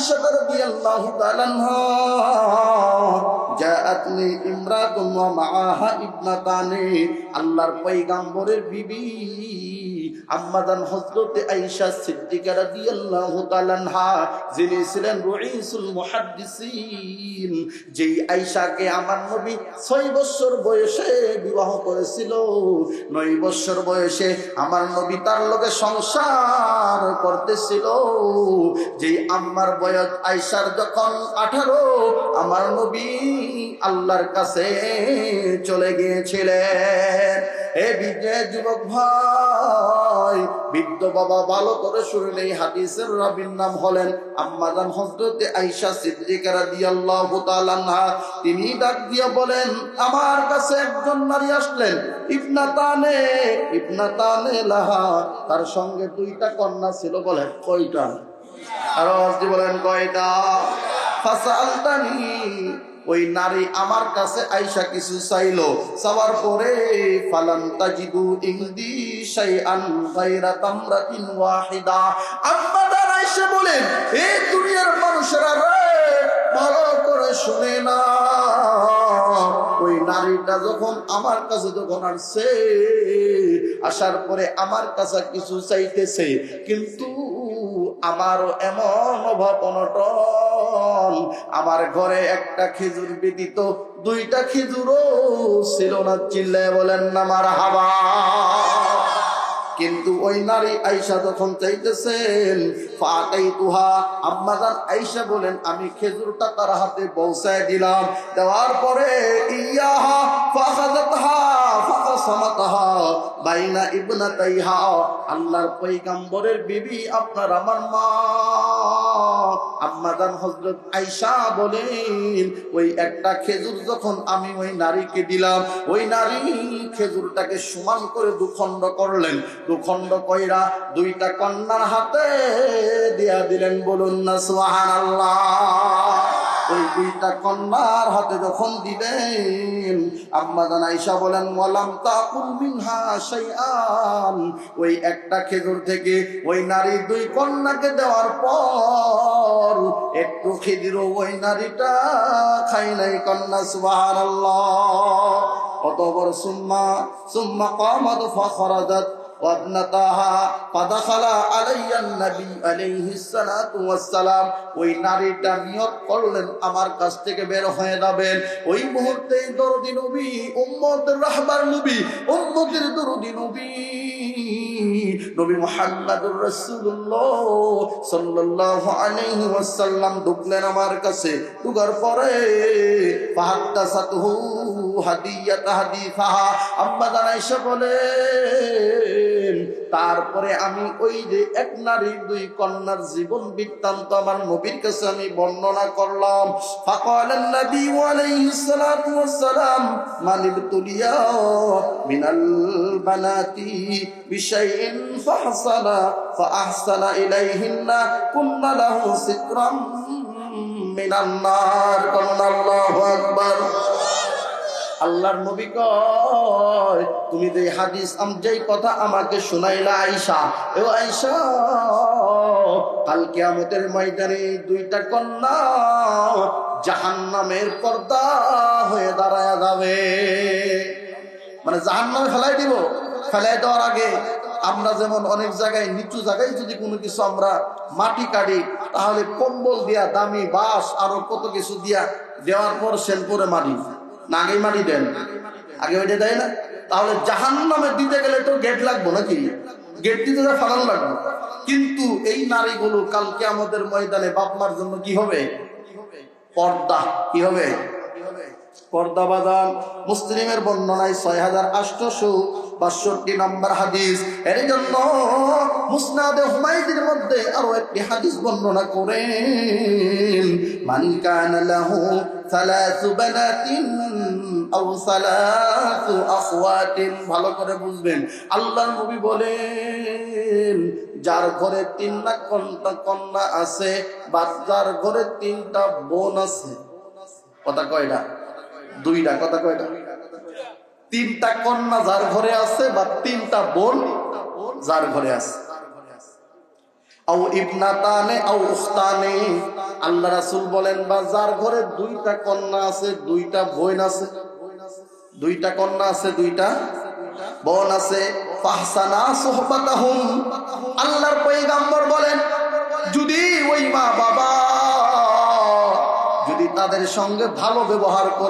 আয়েশা রাদিয়াল্লাহু তাআলা আনহা জাআতনি ইমরাতুন ওয়া মাআহা ইবনাতানি, আল্লাহর পয়গম্বরের বিবি আম্মাজান হযরতে আয়েশা সিদ্দিকা রাদিয়াল্লাহু তাআলা আনহা, যিনি ছিলেন রাইসুল মুহাদ্দিসিন, যেই আয়েশাকে আমার নবী 6 বছর বয়সে বিবাহ করেছিল। 9 বছর বয়সে আমার নবী তার লগে সংসার করতেছিল। যেই আম্মার বয়স আয়েশার যখন 18, আমার নবী আল্লাহর কাছে চলে গিয়েছিলেন। এ বিজয় যুবক ভাই, বৃদ্ধ বাবা, ভালো করে শুনলে এই হাদিসের রাবীর নাম হলেন আম্মাজান হযরতে আয়েশা সিদ্দিকা রাদিয়াল্লাহু তাআলা আনহা। তিনি ডাক দিয়ে বলেন, আমার কাছে একজন নারী আসলেন, ইবনাতানে লাহা, তার সঙ্গে 2টা কন্যা ছিল। বলেন কয়টা? আর আপনি বলেন কয়টা? ফাসালতানি, ওই নারী আমার কাছে আয়েশা কিছু চাইলো, চাওয়ার পরে ফালাম তাজিদু ইনদি শাইআন গায়রা তামরাতিন ওয়াহিদা। আম্মাজান আয়েশা বলেন, এই দুনিয়ার মানুষেরা রে, ভালো করে শুনে না, ওই নারীটা যখন আমার কাছে যখন আসছে, আসার পরে আমার কাছে কিছু চাইতেছে, কিন্তু আমারও এমন অভাব অনটন, আমার ঘরে একটা খেজুর ব্যতীত 2টা খেজুরও ছিল না। চিল্লায় বলেন না মারহাবা। কিন্তু ওই নারী আয়েশা যখন চাইতেছেন, ফাতাইতুহা, আম্মাজান আয়েশা বলেন, আমি খেজুরটা তার হাতে পৌঁছায় দিলাম। দেওয়ার পরে ইয়াহা ফাখাযাতহা ফাকাসামাতহা বাইনা ইবনাতাইহা, আল্লাহর পয়গম্বরের বিবি আপনার আমার মা আম্মাজান হযরত আয়েশা বলেন, ওই একটা খেজুর যখন আমি ওই নারীকে দিলাম, ওই নারী খেজুরটাকে সমান করে 2 খণ্ড করলেন। 2 খণ্ড কইরা 2টা কন্যার হাতে দিয়া দিলেন। বলুন না সুবহানাল্লাহ। ওই 2টা কন্যার হাতে যখন দিলেন, আম্মাজান আয়েশা বলেন, ওয়ালাম তাকুল মিনহা শাইআন, ওই একটা খেজুর থেকে ওই নারী 2 কন্যাকে দেওয়ার পর একটু খেজুরও ওই নারীটা খাই নাই। কন্যা সুবহানাল্লাহ। অতঃপর সুম্মা কামাত ফাখরাজাত ওয়াবনাতাহা ফাদাখালা আলাইয়ান নবী আলাইহিস সালাতু ওয়াস সালাম, ওই নারীটা নিয়ত করলেন আমার কাছ থেকে বের হয়ে যাবেন। ওই মুহূর্তে দরদি নবী, উম্মতের রাহবার নবী, উম্মতের দরদি নবী, নবী মুহাম্মদুর রাসূলুল্লাহ সাল্লাল্লাহু আলাইহি ওয়াসাল্লাম ঢুকলেন আমার কাছে। ঢুকার পরে ফাহাদাসাতুহু হাদিয়াত হাদিসাহা, আম্মাজান আয়েশা বলেন, তারপরে আমি ওই যে এক নারীর 2 কন্যার জীবন বৃত্তান্ত আমার নবীর কাছে আমি বর্ণনা করলাম। ফাকালান নবী আলাইহিস সালাতু ওয়াস সালাম, মানিবতুলিয়া মিনাল বানাতি বিশাইইন ফাহসানা ইলাইহিন্না কুন্না লাহু সিতরাম মিনান নার। আল্লাহু আকবার। আল্লাহর নবী কয়, তুমি যে হাদিস যেই কথা আমাকে শুনাইলা আয়েশা, ও আয়েশা, কাল কিয়ামতের ময়দানে 2টা কন্যা জাহান্নামের পর্দা হয়ে দাঁড়ায় যাবে। মানে জাহান্নামে ফেলাই দিব। ফেলাই দেওয়ার আগে আমরা যেমন অনেক জায়গায় নিচু জায়গায় যদি কোনো কিছু আমরা মাটি কাটি, তাহলে কম্বল দিয়া, দামি বাঁশ, আরো কত কিছু দিয়া দেওয়ার পর সেনপুরে মাটি না, আগে মাটি দেন, আগে ওইটা দেয় না। তাহলে জাহান্নামে দিতে গেলে তো গেট লাগবো নাকি? গেট দিতে ফালানো লাগবে। কিন্তু এই নারীগুলো কাল কিয়ামতের ময়দানে বাপ মার জন্য কি হবে? পর্দা। কি হবে? পর্দা বাঁধান। মুসলিমের বর্ণনায় 6862 নম্বর হাদিস। এর জন্য মুসনাদে হুমায়দির মধ্যে আরো একটি হাদিস বর্ণনা করেন, মান কানা লাহু সালাসু বানাতিন আও সালাসু আখওয়াতিন। ভালো করে বুঝবেন, আল্লাহর নবী বলেন, যার ঘরে 3টা কন্যা আছে বা যার ঘরে 3টা বোন আছে। কথা কয়টা? 2টা। কথা কয়টা? 3টা কন্যা যার ঘরে আছে বা 3টা বোন যার ঘরে আছে। আও ইবনাতানে আও উখতানে, আল্লাহ রাসূল বলেন, বা যার ঘরে দুইটা কন্যা আছে, দুইটা বোন আছে, দুইটা কন্যা আছে, দুইটা বোন আছে, ফাহসানা সুহবাতাহুম, আল্লাহর পয়গম্বর বলেন, যদি ওই মা বাবা যদি তাদের সঙ্গে ভালো ব্যবহার করে